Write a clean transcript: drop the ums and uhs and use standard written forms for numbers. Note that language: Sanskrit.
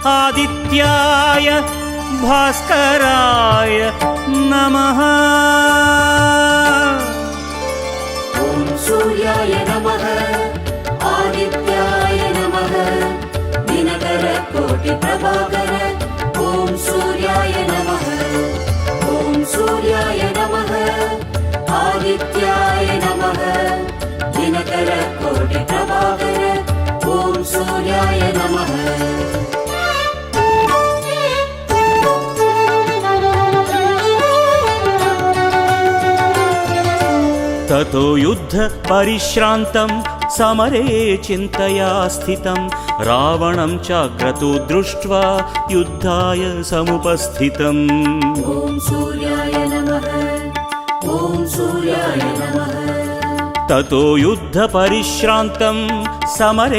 आदित्याय भास्कराय नमः। ॐ सूर्याय नमः आदित्याय नमः दिनकर कोटि प्रभाकर। ॐ सूर्याय नमः ॐ सूर्याय नमः आदित्याय नमः दिनकर कोटि प्रभाकर। ॐ सूर्याय नमः। ततो युद्ध परिश्रान्तं समरे चिन्तया स्थितं रावणं चाक्रतो दृष्ट्वा युद्धाय समुपस्थितम्। ॐ सूर्याय नमः ॐ सूर्याय नमः। ततो युद्ध परिश्रान्तं समरे